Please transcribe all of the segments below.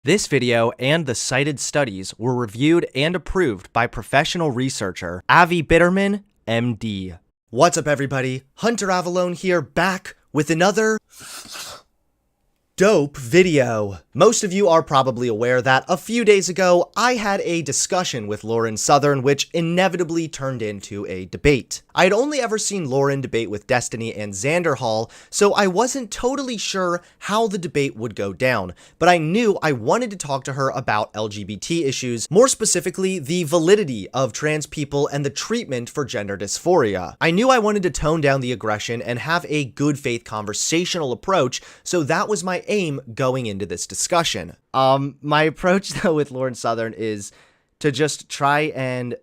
This video and the cited studies were reviewed and approved by professional researcher Avi Bitterman, MD. What's up, everybody? Hunter Avallone here, back with another dope video. Most of you are probably aware that a few days ago, I had a discussion with Lauren Southern, which inevitably turned into a debate. I had only ever seen Lauren debate with Destiny and Xander Hall, so I wasn't totally sure how the debate would go down, but I knew I wanted to talk to her about LGBT issues, more specifically, the validity of trans people and the treatment for gender dysphoria. I knew I wanted to tone down the aggression and have a good faith conversational approach, so that was my aim going into this discussion. My approach though with Lauren Southern is to just try and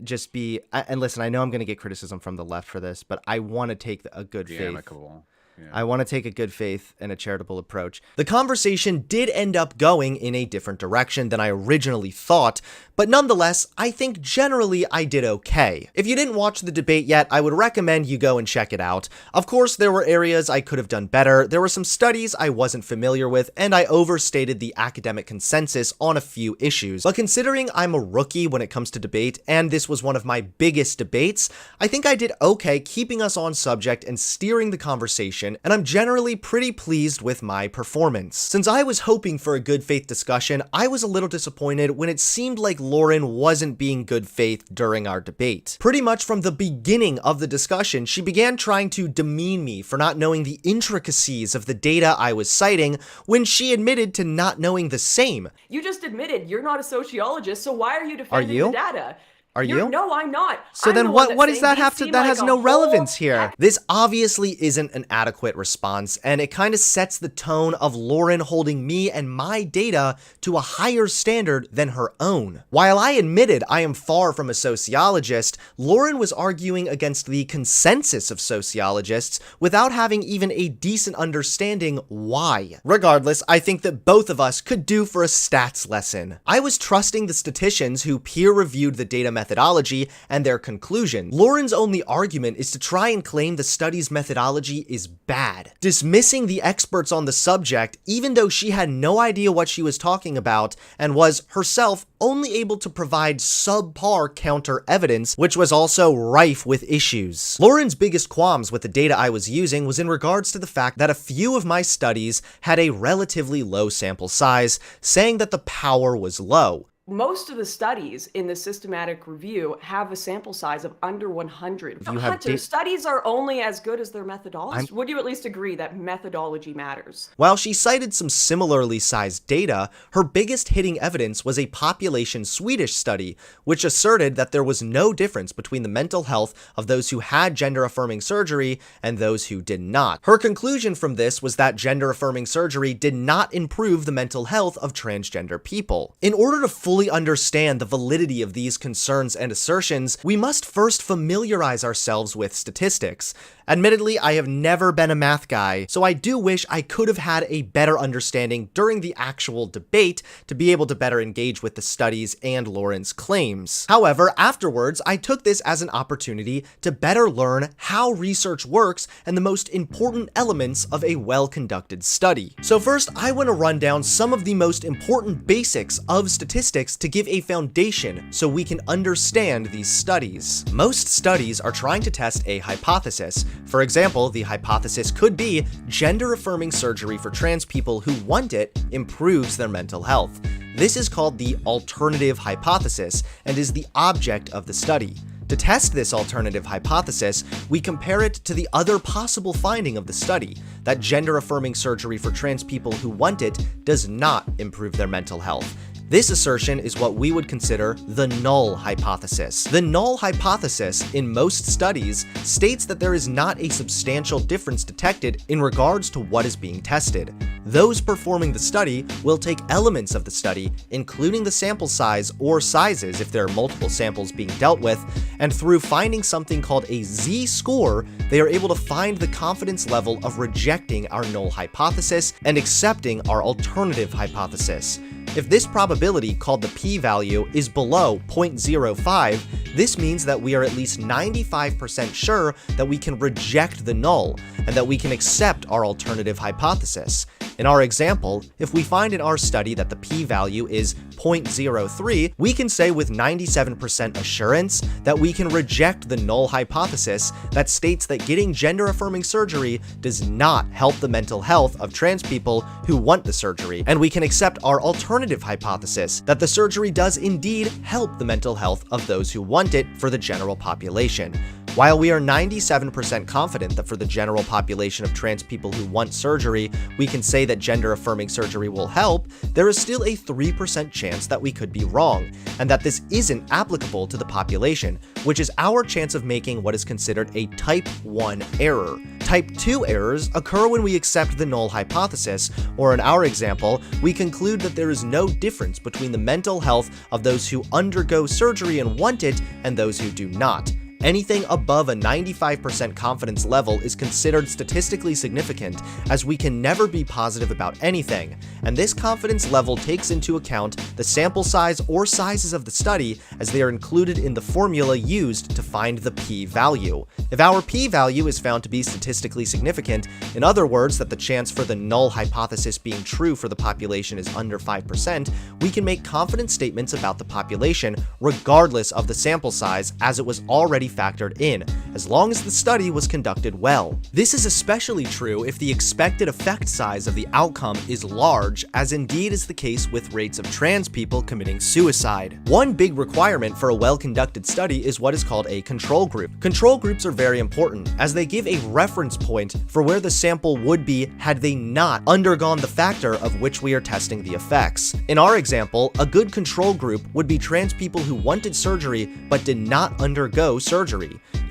just be, and listen, I know I'm going to get criticism from the left for this, but I want to take a good faith. Amicable. Yeah. I want to take a good faith and a charitable approach. The conversation did end up going in a different direction than I originally thought, but nonetheless, I think generally I did okay. If you didn't watch the debate yet, I would recommend you go and check it out. Of course, there were areas I could have done better, there were some studies I wasn't familiar with, and I overstated the academic consensus on a few issues. But considering I'm a rookie when it comes to debate, and this was one of my biggest debates, I think I did okay keeping us on subject and steering the conversation, and I'm generally pretty pleased with my performance. Since I was hoping for a good faith discussion, I was a little disappointed when it seemed like Lauren wasn't being good faith during our debate. Pretty much from the beginning of the discussion, she began trying to demean me for not knowing the intricacies of the data I was citing when she admitted to not knowing the same. You just admitted you're not a sociologist, so why are you defending the data? Are you? No, I'm not. So then what does that have to, that has no relevance here. Heck. This obviously isn't an adequate response, and it kind of sets the tone of Lauren holding me and my data to a higher standard than her own. While I admitted I am far from a sociologist, Lauren was arguing against the consensus of sociologists without having even a decent understanding why. Regardless, I think that both of us could do for a stats lesson. I was trusting the statisticians who peer-reviewed the data methodology and their conclusion. Lauren's only argument is to try and claim the study's methodology is bad, dismissing the experts on the subject even though she had no idea what she was talking about and was herself only able to provide subpar counter evidence, which was also rife with issues. Lauren's biggest qualms with the data I was using was in regards to the fact that a few of my studies had a relatively low sample size, saying that the power was low. Most of the studies in the systematic review have a sample size of under 100. Hunter, studies are only as good as their methodology. Would you at least agree that methodology matters? While she cited some similarly sized data, her biggest hitting evidence was a population Swedish study, which asserted that there was no difference between the mental health of those who had gender-affirming surgery and those who did not. Her conclusion from this was that gender-affirming surgery did not improve the mental health of transgender people. In order to fully understand the validity of these concerns and assertions, we must first familiarize ourselves with statistics. Admittedly, I have never been a math guy, so I do wish I could have had a better understanding during the actual debate to be able to better engage with the studies and Lauren's claims. However, afterwards, I took this as an opportunity to better learn how research works and the most important elements of a well-conducted study. So first, I want to run down some of the most important basics of statistics to give a foundation so we can understand these studies. Most studies are trying to test a hypothesis. For example, the hypothesis could be gender-affirming surgery for trans people who want it improves their mental health. This is called the alternative hypothesis and is the object of the study. To test this alternative hypothesis, we compare it to the other possible finding of the study, that gender-affirming surgery for trans people who want it does not improve their mental health. This assertion is what we would consider the null hypothesis. The null hypothesis, in most studies, states that there is not a substantial difference detected in regards to what is being tested. Those performing the study will take elements of the study, including the sample size or sizes if there are multiple samples being dealt with, and through finding something called a z-score, they are able to find the confidence level of rejecting our null hypothesis and accepting our alternative hypothesis. If this probability, called the p-value, is below 0.05, this means that we are at least 95% sure that we can reject the null, and that we can accept our alternative hypothesis. In our example, if we find in our study that the p-value is 0.03, we can say with 97% assurance that we can reject the null hypothesis that states that getting gender-affirming surgery does not help the mental health of trans people who want the surgery, and we can accept our alternative hypothesis that the surgery does indeed help the mental health of those who want it for the general population. While we are 97% confident that for the general population of trans people who want surgery, we can say that gender-affirming surgery will help, there is still a 3% chance that we could be wrong, and that this isn't applicable to the population, which is our chance of making what is considered a type 1 error. Type 2 errors occur when we accept the null hypothesis, or in our example, we conclude that there is no difference between the mental health of those who undergo surgery and want it and those who do not. Anything above a 95% confidence level is considered statistically significant, as we can never be positive about anything, and this confidence level takes into account the sample size or sizes of the study as they are included in the formula used to find the p-value. If our p-value is found to be statistically significant, in other words that the chance for the null hypothesis being true for the population is under 5%, we can make confident statements about the population regardless of the sample size, as it was already factored in, as long as the study was conducted well. This is especially true if the expected effect size of the outcome is large, as indeed is the case with rates of trans people committing suicide. One big requirement for a well-conducted study is what is called a control group. Control groups are very important, as they give a reference point for where the sample would be had they not undergone the factor of which we are testing the effects. In our example, a good control group would be trans people who wanted surgery but did not undergo surgery.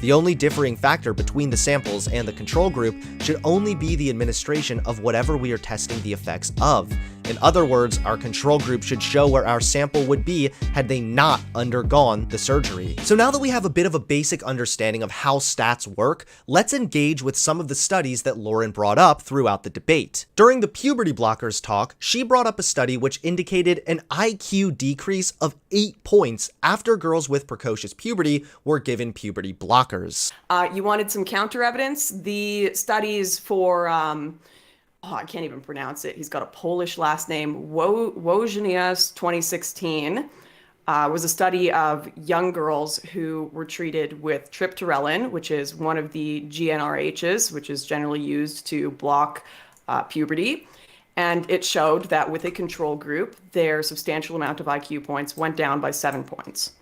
The only differing factor between the samples and the control group should only be the administration of whatever we are testing the effects of. In other words, our control group should show where our sample would be had they not undergone the surgery. So now that we have a bit of a basic understanding of how stats work, let's engage with some of the studies that Lauren brought up throughout the debate. During the puberty blockers talk, she brought up a study which indicated an IQ decrease of 8 points after girls with precocious puberty were given puberty blockers. You wanted some counter evidence? The studies for I can't even pronounce it. He's got a Polish last name, Wojniak 2016, was a study of young girls who were treated with triptorelin, which is one of the GnRHs, which is generally used to block puberty. And it showed that with a control group, their substantial amount of IQ points went down by 7 points.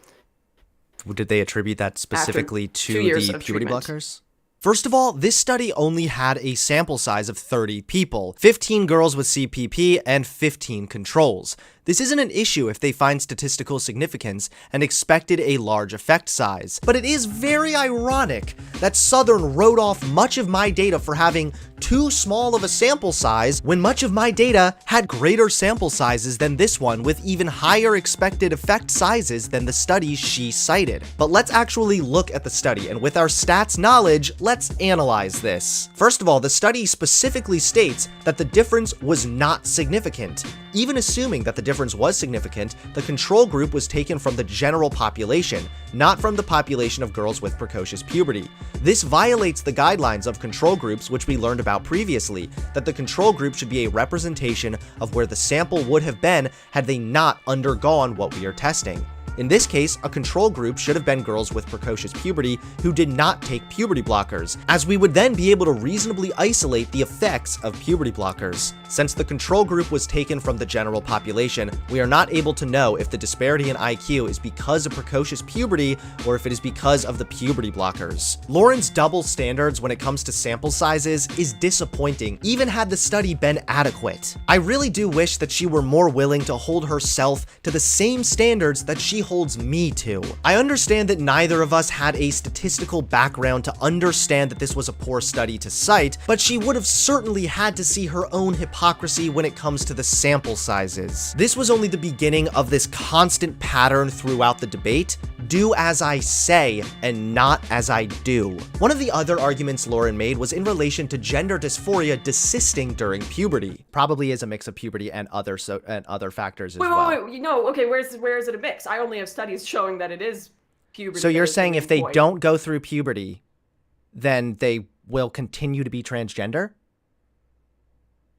Did they attribute that specifically to the puberty blockers? First of all, this study only had a sample size of 30 people, 15 girls with CPP and 15 controls. This isn't an issue if they find statistical significance and expected a large effect size. But it is very ironic that Southern wrote off much of my data for having too small of a sample size when much of my data had greater sample sizes than this one with even higher expected effect sizes than the studies she cited. But let's actually look at the study, and with our stats knowledge, let's analyze this. First of all, the study specifically states that the difference was not significant. Even assuming that the difference was significant, the control group was taken from the general population, not from the population of girls with precocious puberty. This violates the guidelines of control groups, which we learned about previously, that the control group should be a representation of where the sample would have been had they not undergone what we are testing. In this case, a control group should have been girls with precocious puberty who did not take puberty blockers, as we would then be able to reasonably isolate the effects of puberty blockers. Since the control group was taken from the general population, we are not able to know if the disparity in IQ is because of precocious puberty or if it is because of the puberty blockers. Lauren's double standards when it comes to sample sizes is disappointing, even had the study been adequate. I really do wish that she were more willing to hold herself to the same standards that she holds me to. I understand that neither of us had a statistical background to understand that this was a poor study to cite, but she would have certainly had to see her own hypocrisy when it comes to the sample sizes. This was only the beginning of this constant pattern throughout the debate. Do as I say and not as I do. One of the other arguments Lauren made was in relation to gender dysphoria desisting during puberty. Probably is a mix of puberty and other factors as well. Wait, okay, where is it a mix? I only have studies showing that it is puberty. So you're saying if they don't go through puberty, then they will continue to be transgender?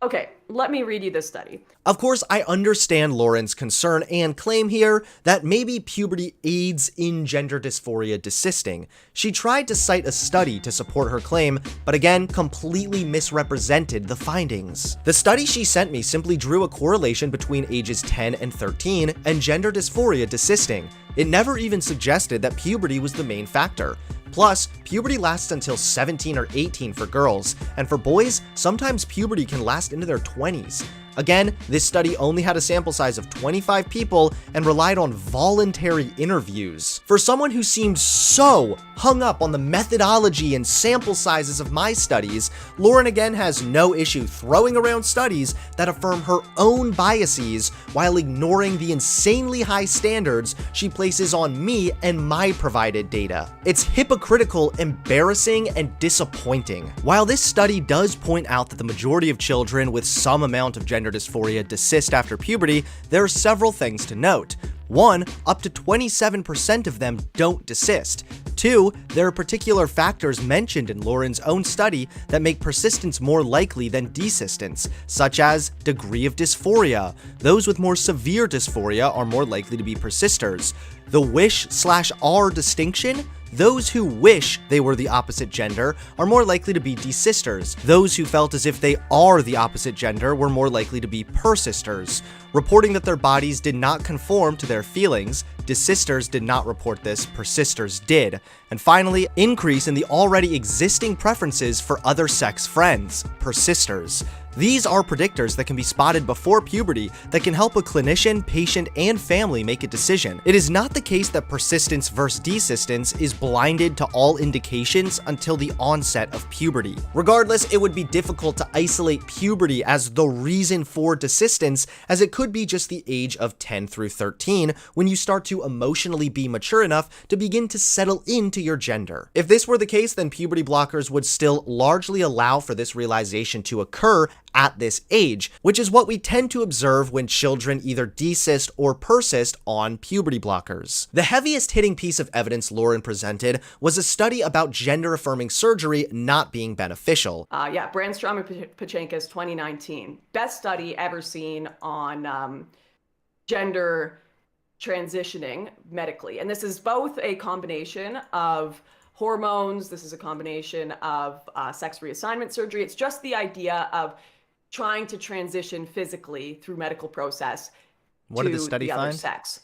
Okay, let me read you this study. Of course, I understand Lauren's concern and claim here that maybe puberty aids in gender dysphoria desisting. She tried to cite a study to support her claim, but again, completely misrepresented the findings. The study she sent me simply drew a correlation between ages 10 and 13 and gender dysphoria desisting. It never even suggested that puberty was the main factor. Plus, puberty lasts until 17 or 18 for girls, and for boys, sometimes puberty can last into their 20s. Again, this study only had a sample size of 25 people and relied on voluntary interviews. For someone who seemed so hung up on the methodology and sample sizes of my studies, Lauren again has no issue throwing around studies that affirm her own biases while ignoring the insanely high standards she places on me and my provided data. It's hypocritical, embarrassing, and disappointing. While this study does point out that the majority of children with some amount of gender dysphoria desist after puberty, there are several things to note. 1. Up to 27% of them don't desist. 2. There are particular factors mentioned in Lauren's own study that make persistence more likely than desistance, such as degree of dysphoria. Those with more severe dysphoria are more likely to be persisters. The wish/are distinction? Those who wish they were the opposite gender are more likely to be desisters. Those who felt as if they are the opposite gender were more likely to be persisters. Reporting that their bodies did not conform to their feelings, desisters did not report this, persisters did. And finally, increase in the already existing preferences for other sex friends, persisters. These are predictors that can be spotted before puberty that can help a clinician, patient, and family make a decision. It is not the case that persistence versus desistance is blinded to all indications until the onset of puberty. Regardless, it would be difficult to isolate puberty as the reason for desistance, as it could be just the age of 10 through 13 when you start to emotionally be mature enough to begin to settle into your gender. If this were the case, then puberty blockers would still largely allow for this realization to occur at this age, which is what we tend to observe when children either desist or persist on puberty blockers. The heaviest hitting piece of evidence Lauren presented was a study about gender-affirming surgery not being beneficial. Brandstrom and Pachenka's 2019. Best study ever seen on gender transitioning medically. And this is both a combination of hormones, this is a combination of sex reassignment surgery. It's just the idea of trying to transition physically through medical process What to did the study other find? sex.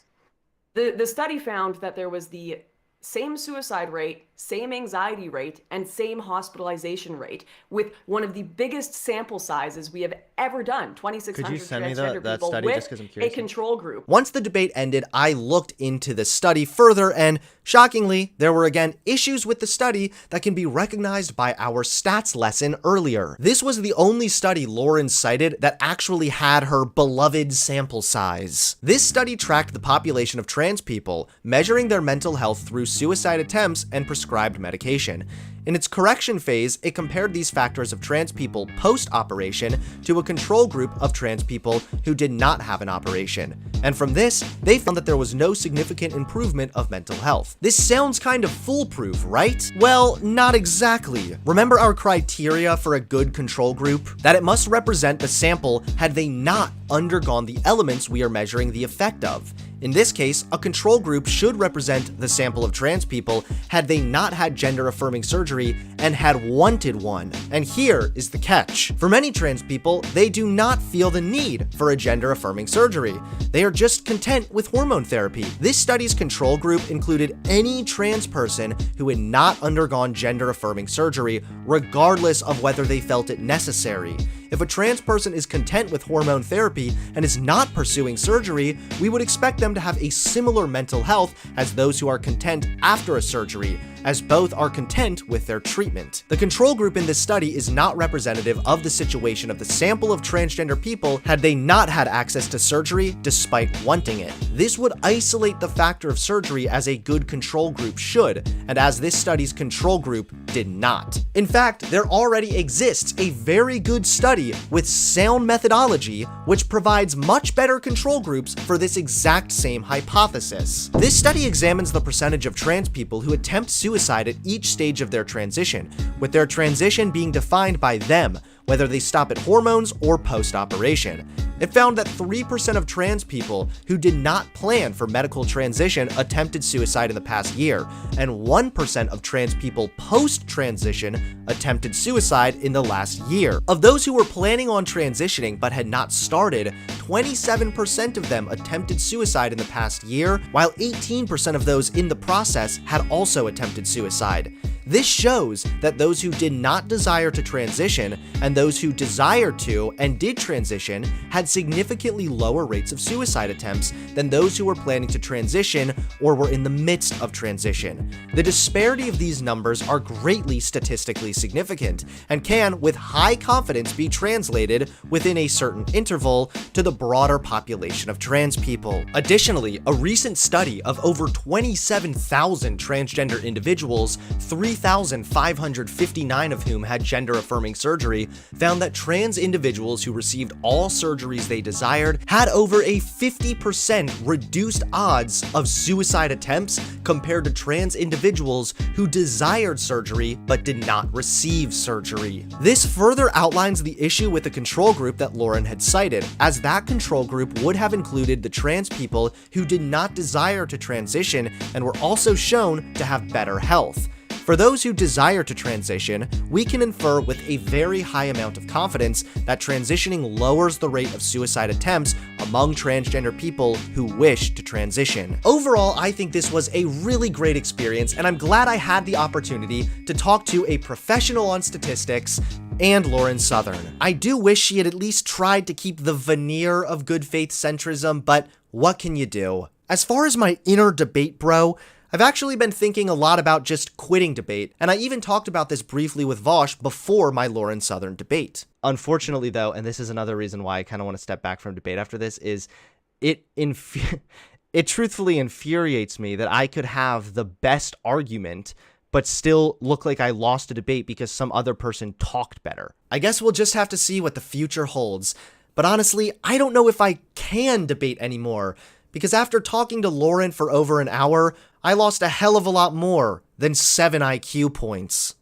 The study found that there was the same suicide rate, same anxiety rate, and same hospitalization rate, with one of the biggest sample sizes we have ever done, 2,600 Could you send me transgender that people study with just 'cause I'm a curious? control group. Once the debate ended, I looked into the study further, and shockingly, there were again issues with the study that can be recognized by our stats lesson earlier. This was the only study Lauren cited that actually had her beloved sample size. This study tracked the population of trans people, measuring their mental health through suicide attempts and prescribed medication. In its correction phase, it compared these factors of trans people post-operation to a control group of trans people who did not have an operation. And from this, they found that there was no significant improvement of mental health. This sounds kind of foolproof, right? Well, not exactly. Remember our criteria for a good control group? That it must represent the sample had they not undergone the elements we are measuring the effect of. In this case, a control group should represent the sample of trans people had they not had gender-affirming surgery and had wanted one. And here is the catch. For many trans people, they do not feel the need for a gender-affirming surgery. They are just content with hormone therapy. This study's control group included any trans person who had not undergone gender-affirming surgery, regardless of whether they felt it necessary. If a trans person is content with hormone therapy and is not pursuing surgery, we would expect them to have a similar mental health as those who are content after a surgery, as both are content with their treatment. The control group in this study is not representative of the situation of the sample of transgender people had they not had access to surgery despite wanting it. This would isolate the factor of surgery as a good control group should, and as this study's control group did not. In fact, there already exists a very good study with sound methodology which provides much better control groups for this exact same hypothesis. This study examines the percentage of trans people who attempt suicide at each stage of their transition, with their transition being defined by them, whether they stop at hormones or post-operation. It found that 3% of trans people who did not plan for medical transition attempted suicide in the past year, and 1% of trans people post-transition attempted suicide in the last year. Of those who were planning on transitioning but had not started, 27% of them attempted suicide in the past year, while 18% of those in the process had also attempted suicide. This shows that those who did not desire to transition and those who desired to and did transition had significantly lower rates of suicide attempts than those who were planning to transition or were in the midst of transition. The disparity of these numbers are greatly statistically significant and can, with high confidence, be translated within a certain interval to the broader population of trans people. Additionally, a recent study of over 27,000 transgender individuals, 3,559 of whom had gender-affirming surgery, found that trans individuals who received all surgeries they desired had over a 50% reduced odds of suicide attempts compared to trans individuals who desired surgery but did not receive surgery. This further outlines the issue with the control group that Lauren had cited, as that control group would have included the trans people who did not desire to transition and were also shown to have better health. For those who desire to transition, we can infer with a very high amount of confidence that transitioning lowers the rate of suicide attempts among transgender people who wish to transition. Overall, I think this was a really great experience, and I'm glad I had the opportunity to talk to a professional on statistics and Lauren Southern. I do wish she had at least tried to keep the veneer of good faith centrism, but what can you do? As far as my inner debate bro, I've actually been thinking a lot about just quitting debate, and I even talked about this briefly with Vosh before my Lauren Southern debate. Unfortunately though, and this is another reason why I kind of want to step back from debate after this, is it truthfully infuriates me that I could have the best argument but still look like I lost a debate because some other person talked better. I guess we'll just have to see what the future holds, but honestly, I don't know if I can debate anymore, because after talking to Lauren for over an hour, I lost a hell of a lot more than 7 IQ points.